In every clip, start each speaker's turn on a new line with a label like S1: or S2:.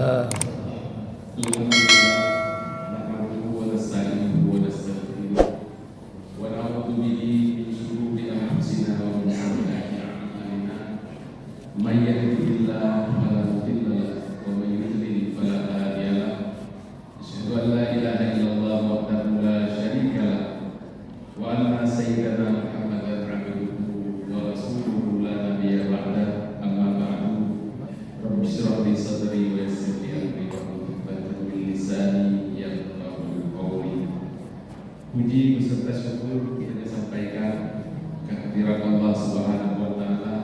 S1: Alhamdulillah.
S2: نحمده ونستعينه ونستغفره ونعوذ به من شرور أنفسنا ومن سيئات أعمالنا من يهده الله فلا مضل له ومن يضلل فلا هادي له أشهد أن لا إله إلا الله وحده لا شريك له وأن سيدنا محمدا عبده ورسوله لا نبي بعده أما بعد رب اشرح لي صدري ويسر لي أمري lisani yang qawli. Puji beserta syukur kita sampaikan kehadirat Allah Subhanahu wa taala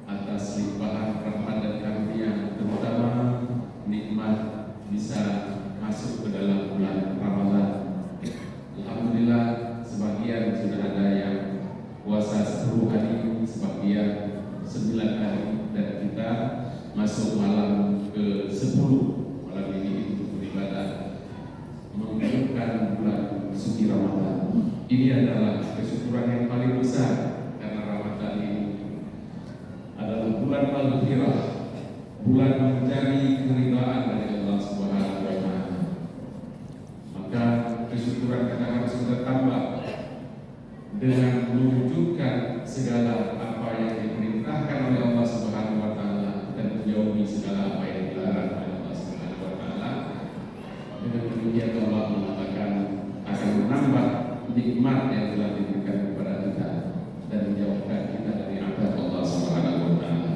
S2: atas limpahan rahmat dan karunia, terutama nikmat bisa masuk ke dalam bulan Ramadan. Alhamdulillah, sebagian sudah ada yang puasa 10 hari, sebagian 9 hari, dan kita masuk malam ke 10 malam ini beribadah menghidupkan bulan suci Ramadan. Ini adalah kesyukuran yang paling besar karena Ramadan ini adalah bulan maghfirah, bulan mencari keridhaan dari Allah Subhanahu wa taala. Maka kesyukuran kita harus kita tambah dengan mewujudkan segala apa yang diperintahkan oleh Allah Subhanahu wa taala dan menjauhi segala apa yang dilarang oleh Allah Subhanahu wa taala. Dengan demikian Allah mengatakan akan menambah nikmat yang telah diberikan kepada kita dan menjauhkan kita dari azab Allah Subhanahu wa taala.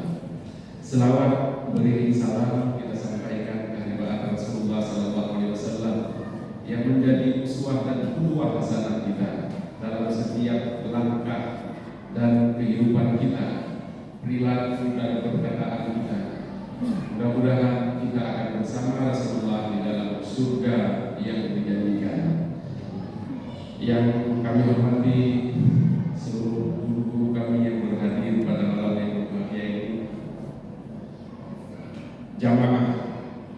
S2: Selawat beriring salam kita sampaikan kehadirat Rasulullah sallallahu alaihi wasallam yang menjadi uswah dan qudwah hasanah kita dalam setiap langkah dan kehidupan kita, perilaku dan perkataan kita. Mudah-mudahan kita akan bersama Rasulullah di dalam surga yang dijanjikan. Yang kami hormati seluruh guru-guru kami yang berhadir pada malam yang berbahagia ini, jamaah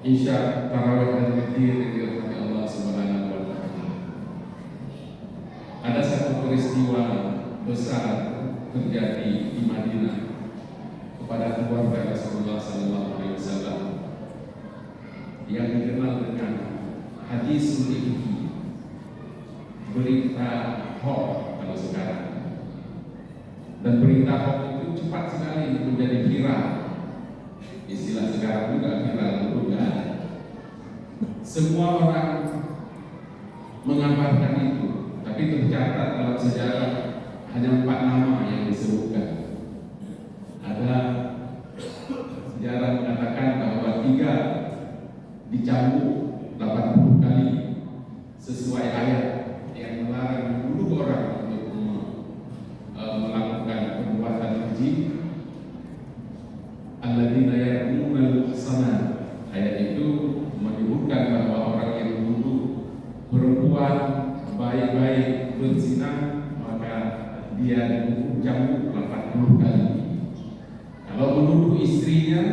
S2: Isya Tarawih dan Witir yang dirahmati Allah Subhanahu wa taala. Ada satu peristiwa besar terjadi di Madinah kepada keluarga Rasulullah sallallahu alaihi wasallam yang dikenal dengan hadisul ifki, berita hoax kalau sekarang. Dan berita hoax itu cepat sekali menjadi viral. Istilah sekarang juga viral dulu kan. Semua orang mengabarkan itu, tapi tercatat dalam sejarah hanya 4 nama yang disebutkan. Ada sejarah mengatakan bahwa 3 dicambuk 80 kali sesuai ayat yang melarang membunuh orang untuk melakukan perbuatan keji. Alladzina yarmunal muhsanat, ayat itu menyebutkan bahwa orang yang membunuh perempuan baik-baik berzina maka dia dihukum cambuk 80 kali. Kalau menuduh istrinya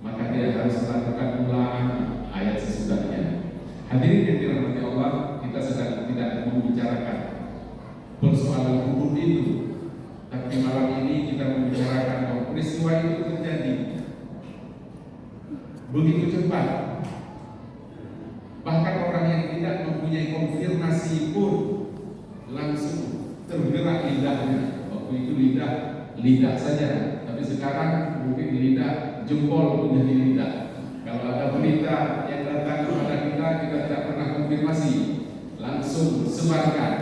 S2: maka dia harus melakukan ulangan ayat sesudahnya. Hadirin yang dirahmati Allah, kita sedang tidak membicarakan persoalan hukum itu, tapi malam ini kita membicarakan bahwa peristiwa itu terjadi begitu cepat. Bahkan orang yang tidak mempunyai konfirmasi pun langsung tergerak lidahnya. Waktu itu lidah saja, tapi sekarang mungkin lidah jempol menjadi lidah. Kalau ada berita yang datang kepada kita tidak pernah konfirmasi, langsung sebarkan,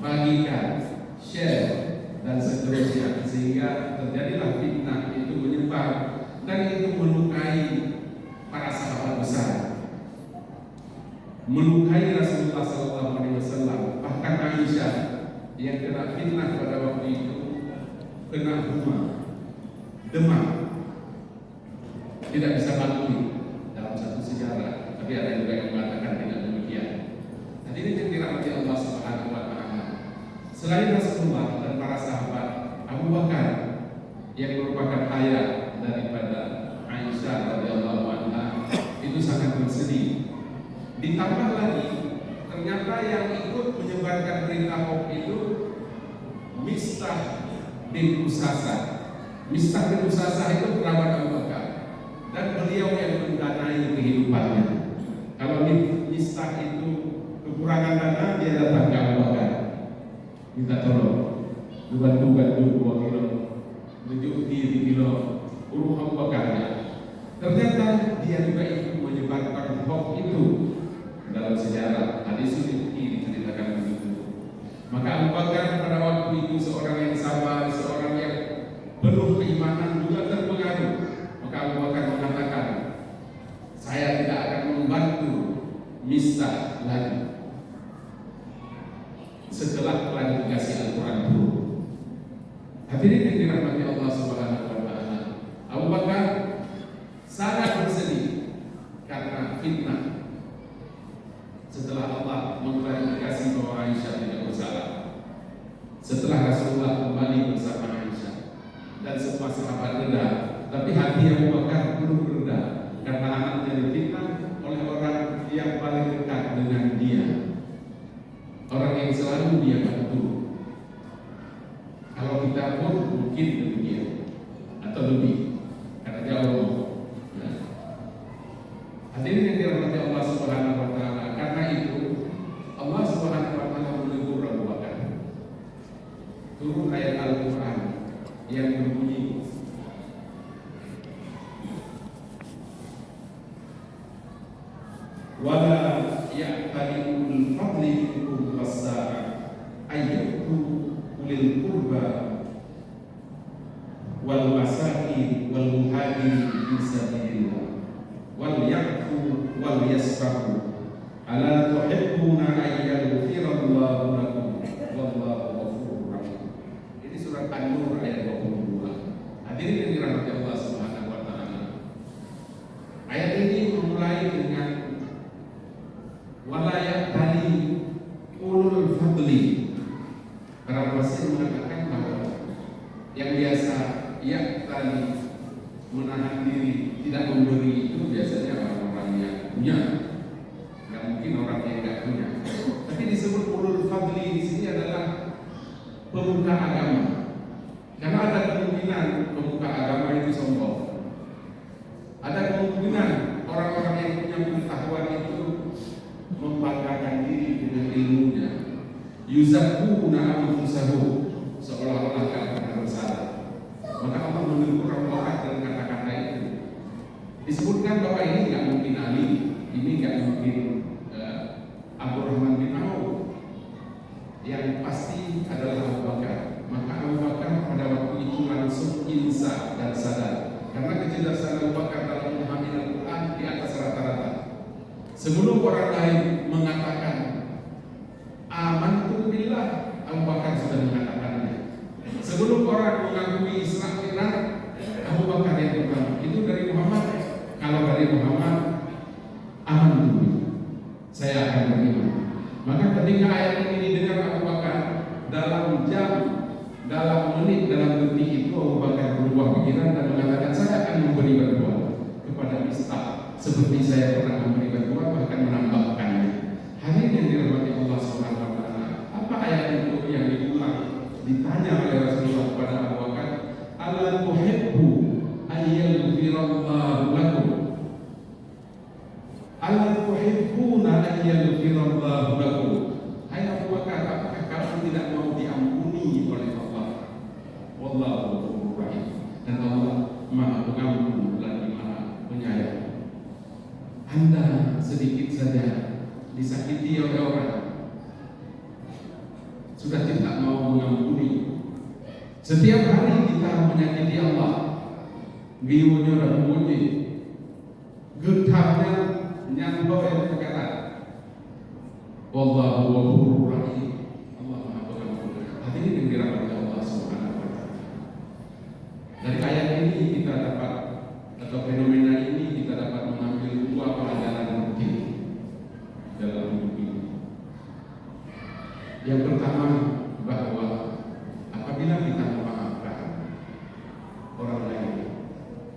S2: bagikan, share dan seterusnya, sehingga terjadilah fitnah itu menyebar dan itu melukai para sahabat besar, melukai Rasulullah SAW. Bahkan Aisyah yang kena fitnah pada waktu itu kena demam, tidak bisa bangkit dalam satu sejarah, tapi ada juga yang mengatakan tidak demikian. Jadi ini yang dirahmati Allah Subhanahu wa taala. Selain Rasulullah dan para sahabat, Abu Bakar yang merupakan ayah daripada Aisyah radhiyallahu anha itu sangat bersedih. Ditambah lagi ternyata yang ikut menyebarkan berita hoax itu Mistah bin Usasah. Mistah bin Usasah itu kerabat Abu Bakar dan beliau yang mendata kekurangan dana, dia datang ke Abu Bakar, minta tolong, bantu 2 kilo, 7 kilo, urus Abu Bakarnya. Ternyata dia juga ikut menyebarkan hoax itu. Dalam sejarah hadis ini diceritakan begitu. Maka Abu Bakar pada waktu itu seorang yang sabar, seorang yang penuh keimanan, juga terpengaruh. Maka Abu Bakar mengatakan, saya tidak akan membantu Mistah lagi setelah klarifikasi Al-Quran dulu. Hadirin yang dirahmati Allah Subhanahu wa Ta'ala, Abu Bakar sangat bersedih karena fitnah setelah Allah mengklarifikasi bahwa Aisyah tidak bersalah. Setelah Rasulullah kembali bersama Aisyah dan semua sahabat reda, tapi hati Abu Bakar belum reda karena anaknya difitnah oleh orang yang paling dekat dengan dia, orang yang selalu dia bantu. Kalau kita pun mungkin demikian atau lebih, karena jauh. Hadirin yang dirahmati Allah Subhanahu wa Ta'ala, karena itu Allah Subhanahu wa Ta'ala menegur Abu Bakar. Turun ayat Al-Quran yang berbunyi, wala ya'tali ulul fadli minkum was-sa'a ayyatu ulil qurba wal masakin wal muhajirin fi sabilillah wal ya'fu wal yasfahu ala tuhibbuna an yaghfirallahu lakum wallahu ghafurur rahim. Ini surat An-Nur ayat 22. Hadirin yang dirahmati Allah Subhanahu wa Ta'ala, ayat ini memulai dengan walayat tali ulul fadli. Para ulama mengatakan bahwa yang biasa tali menahan diri tidak memberi itu biasanya orang-orang yang punya, nggak mungkin orang yang nggak punya. Tapi disebut ulul fadli di sini adalah pemuka agama, karena ada kemungkinan pemuka agama itu sombong. Ada kemungkinan orang-orang yang punya pengetahuan itu membanggakan diri dengan ilmunya, yuzakkuna anfusahum, seolah-olah gak pernah bersalah. Maka Allah menegur Abu Bakar dengan kata-kata itu. Disebutkan bahwa ini gak mungkin Ali, ini gak mungkin Abdurrahman bin Auf, yang pasti adalah Abu Bakar. Maka Abu Bakar pada waktu itu langsung insaf dan sadar, karena kecerdasan Abu Bakar dalam memahami Al-Quran di atas rata-rata. Sebelum orang lain mengatakan amantu billah, Abu Bakar sudah mengatakannya. Sebelum orang mengakui Islam benar, Abu Bakar yang pertama. Itu dari Muhammad. Kalau dari Muhammad, amantu billah, saya akan beriman. Maka ketika ayat ini didengar Abu Bakar, dalam jam, dalam menit, dalam detik itu Abu Bakar berubah pikiran dan mengatakan, saya akan memberi bantuan kepada Mistah seperti saya pernah memberi bantuan, bahkan menambahkannya. Hadirin yang dirahmati Allah Subhanahu wa Ta'ala, apa ayat itu yang diulang? Ditanya oleh Rasulullah kepada Abu Bakar, ala tuhibbu ayyalfirallahu lakum, ala tuhibbuna ayyalfirallahu lakum. Hai Abu Bakar, apakah kamu tidak mau diampuni oleh Allah? Wallahu ghafurur rahim. Dan Allah Maha Pengampun lagi Maha Penyayang. Anda sedikit saja disakiti oleh orang, sudah tidak mau mengampuni. Setiap hari kita menyakiti Allah, giunya dan bunyi, getarnya nyantol yang terkata. Wallahu ghafurur rahim. Allah Maha Pengampun. Hadirin yang dirahmati Allah Subhanahu wa Ta'ala, dari ayat ini kita dapat, atau fenomena ini kita dapat mengambil dua pelajaran penting dalam hidup ini. Yang pertama, bahwa apabila kita memaafkan orang lain,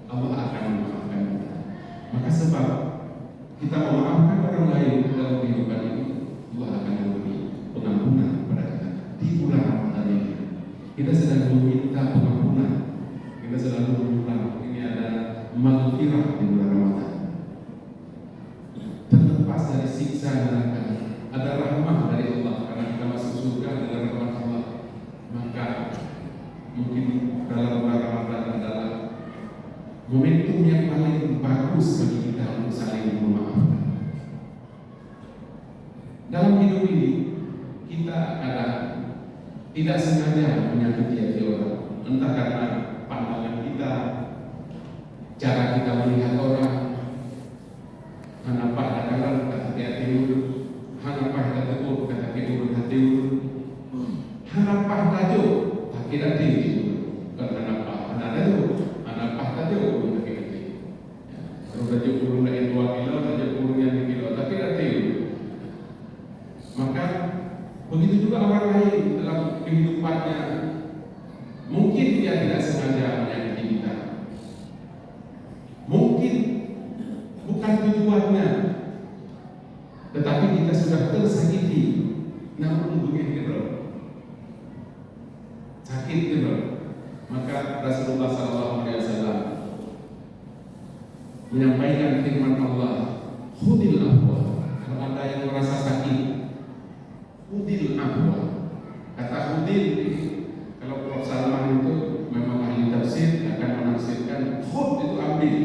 S2: Allah akan memaafkan kita. Maka sebab kita memaafkan orang lain dalam kehidupan ini, Allah akan memberi pengampunan kepada kita. Di bulan Ramadan ini kita sedang meminta pengampunan, kita selalu mengulang ini ada maghfirah di bulan Ramadan, terlepas dari siksa neraka. ada rahmah dari Allah, karena kita masuk surga dengan rahmat Allah. Maka mungkin dalam bulan Ramadan adalah momentum yang paling bagus bagi kita untuk saling memaafkan. Dalam hidup ini kita kadang tidak sengaja menyakiti hati orang, entah karena pandangan kita, cara kita melihat orang, hanapah kadang kata hati urut, hanapah kata urut kata urut hati urut, hanapah tajo tak kira tinggi, bukan hanapah tajo urut tak kira tinggi. Kalau tajo urut lain 2 kilo, tajo urut yang 1 kilo, tak kira tinggi. Maka begitu juga orang lain dalam kehidupannya, mungkin dia tidak sengaja menyakiti kita, mungkin bukan tujuannya, tetapi kita sudah tersakiti, namun begitu sakit gitu. Maka Rasulullah SAW menyampaikan firman Allah, khudil afwa. Kalau ada yang merasa sakit, khudil afwa. Kata khudil, kalau Prof. Salman itu memang ahli tafsir, akan menafsirkan khud itu ambil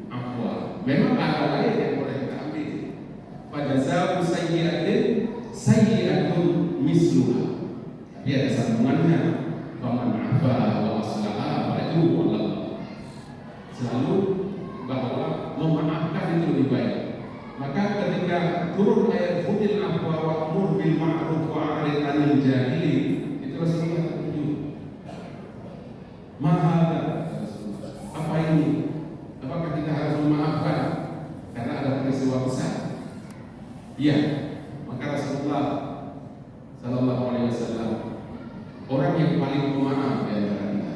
S2: afwa. Memang ada lain yang boleh kita ambil. Fajaza'u sayyi'atun misluha. Tapi ada sambungannya, faman afa wa aslaha fa ajruhu 'ala Allah. Selalu bahwa memaafkan itu lebih baik. Maka ketika turun ayat khudil afwa wa'mur bil ma'ruf wa 'arid 'anil jahilin, itu Rasulullah terkejut. Apa ini? Apakah kita harus memaafkan karena ada peristiwa besar? Iya. Maka Rasulullah Sallallahu Alaihi Wasallam orang yang paling pemaaf di antara kita.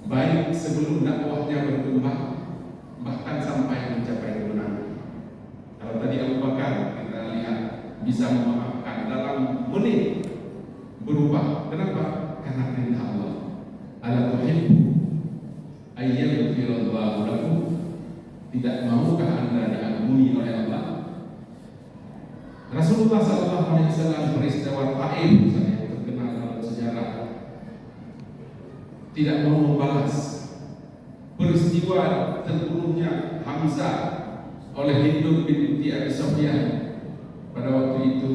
S2: Baik sebelum dakwahnya berkembang, bahkan sampai mencapai kemenangan. Kalau tadi Abu Bakar kita lihat bisa memaafkan dalam menit berubah. Kenapa? Karena perintah Allah. Ala tuhibbu ayyaghfirallahu lakum. Tidak maukah Anda diampuni oleh Allah? Rasulullah SAW peristiwa Taif misalnya yang terkenal dalam sejarah, tidak mau membalas peristiwa terbunuhnya Hamzah oleh Hind binti Abi Sufyan. Pada waktu itu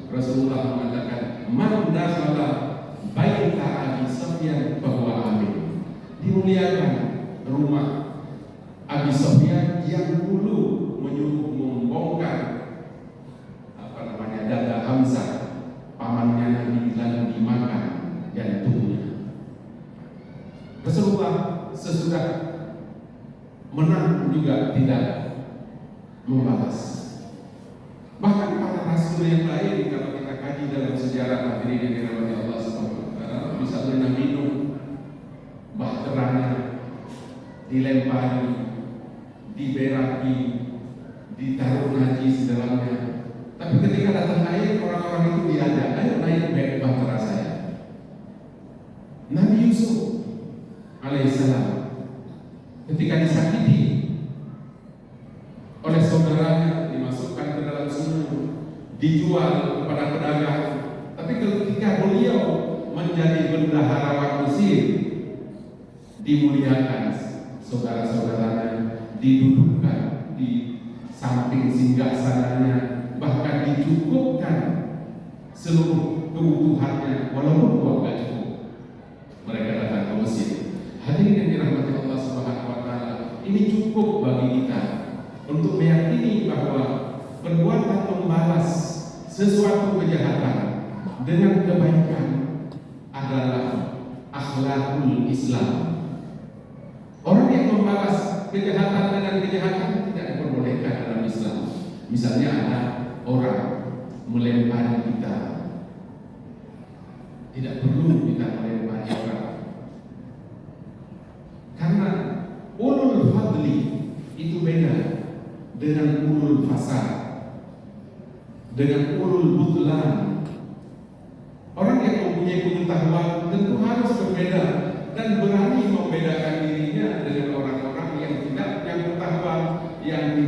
S2: Rasulullah mengatakan, man dakhala baita Abi Sufyan bahwa amin. Dimuliakan rumah Abi Sufyan yang dulu menyuruh membongkar dada Hamzah, pamannya Nabi, lalu dimakan jantungnya. Rasulullah sesudah menang juga tidak membalas. Bahkan para rasul yang lain, kalau kita kaji dalam sejarah hadirin yang dirahmati Allah Subhanahu wa taala, misalnya Nabi Nuh, bahteranya dilempari, diberaki, ditaruh najis dalamnya. Tapi ketika datang air, orang-orang itu diajak, ayo naik bahtera saya. Nabi Yusuf alaihissalam ketika disakiti oleh saudaranya, dimasukkan ke dalam sumur, dijual kepada pedagang. Tapi ketika beliau menjadi bendahara Mesir, dimuliakan saudara-saudaranya, didudukkan di samping singgasananya, bahkan dicukupkan seluruh kebutuhannya, walaupun uang gak cukup. Mereka datang ke Mesir. Hadirin yang dirahmati Allah Subhanahu wa taala, ini cukup bagi kita untuk meyakini bahwa perbuatan membalas sesuatu kejahatan dengan kebaikan adalah akhlakul Islam. Orang yang membalas kejahatan dengan kejahatan tidak diperbolehkan dalam Islam. Misalnya ada orang melempari kita, tidak perlu kita melempari orang, karena ulul fadli itu beda dengan ulul fasad, dengan ulul butlan. Orang yang mempunyai pengetahuan tentu harus berbeda dan berani membedakan dirinya dengan orang-orang yang tidak punya pengetahuan, yang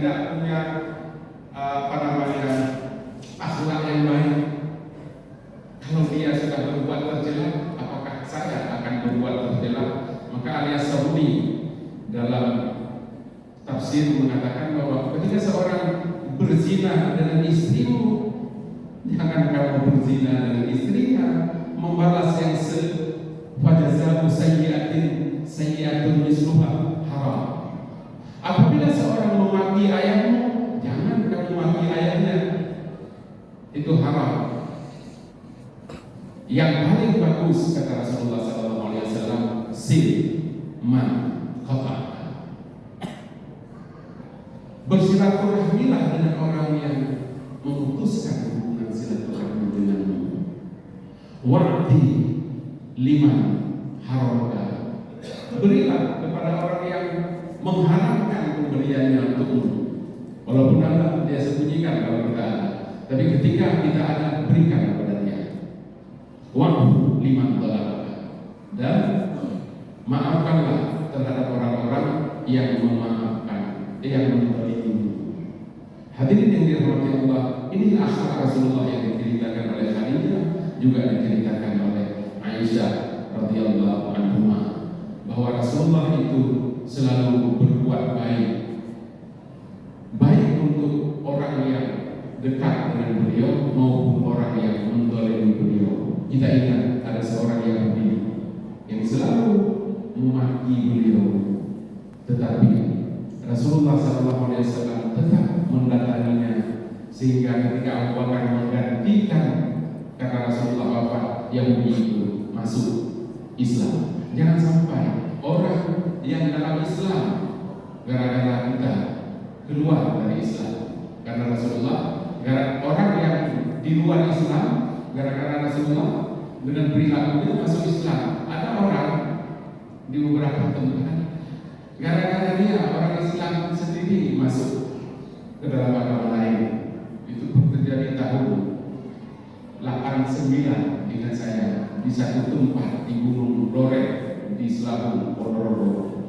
S2: Maka alias Saudi dalam tafsir mengatakan bahwa ketika seorang berzina dengan istrimu, jangan kamu berzina dengan istrinya, membalas yang fajazahu sayyi'atun misluha haram. Apabila seorang memaki ayahmu, jangan kamu maki ayahnya, itu haram. Yang paling bagus kata Rasulullah SAW, sil man qata. Bersilaturahmilah dengan orang yang memutuskan hubungan silaturahmi denganmu. Wa'di liman haramka. Berilah kepada orang yang mengharapkan pemberiannya untukmu. Walaupun Anda dia sembunyikan kalau kita ada, tapi ketika kita ada, berikan kepada dia. Wa'fu liman talabaka. Dan maafkanlah terhadap orang-orang yang memaafkan, yang menzalimi. Hadirin yang dirahmati Allah, ini akhlak Rasulullah yang diceritakan oleh Khadijah, juga diceritakan oleh Aisyah radhiyallahu anhuma, bahwa Rasulullah itu selalu berbuat baik, baik untuk orang yang dekat dengan beliau maupun orang yang menzalimi beliau. Kita ingat ada seorang Yahudi yang selalu memaki beliau, tetapi Rasulullah SAW tetap mendatanginya, sehingga ketika Abu Bakar menggantikan kata Rasulullah wafat, Yahudi itu masuk Islam. Jangan sampai orang yang dalam Islam gara-gara kita keluar dari Islam karena Rasulullah, orang yang di luar Islam gara-gara Rasulullah dengan perilakunya masuk Islam. Ada orang di beberapa tempat gara-gara dia orang Islam sendiri masuk ke dalam agama lain. Itu terjadi tahun 89, ingat saya, di satu tempat di Gunung Lorek di Selabung, Ponorogo.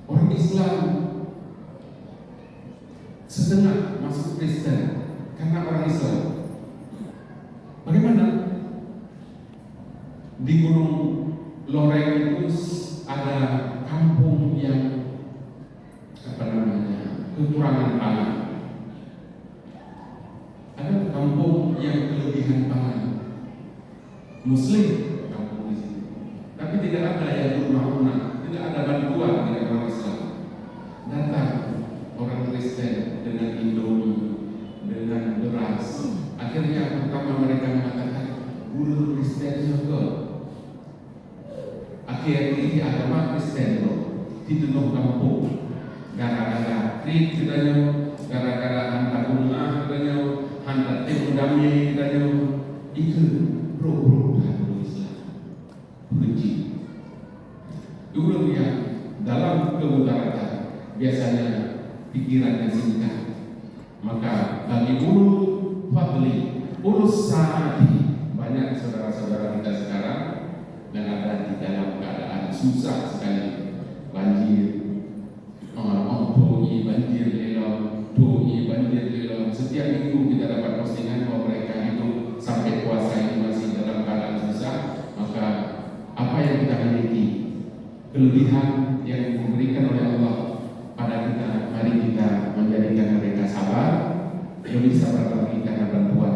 S2: Orang Islam setengah masuk Kristen karena orang Islam. Bagaimana? Di Gunung Loreng itu ada kampung yang kekurangan pangan. Ada kampung yang kelebihan pangan. Muslim kampung di sini, tapi tidak ada yang rumah-rumah, tidak ada bantuan dari orang Islam. Datang orang Kristen dengan Indomie, dengan beras. Akhirnya pertama mereka mengatakan guru Kristen juga. Akhirnya di agama Kristen di Tunuk kampung, gara-gara krik katanya, gara-gara hantar bunga katanya, hantar tim damai katanya, itu pro Islam benci. Dulu ya dalam kemudaratan biasanya pikirannya singkat. Maka bagi ulul fadli, ulus saati, banyak saudara-saudara kita sekarang yang ada di dalam keadaan susah sekali, banjir, banjir lelong. Setiap minggu kita dapat postingan bahwa mereka itu sampai puasa ini masih dalam keadaan susah. Maka apa yang kita miliki, kelebihan yang diberikan oleh Allah pada kita, mari kita menjadikan mereka sabar, lebih sabar lagi karena bantuan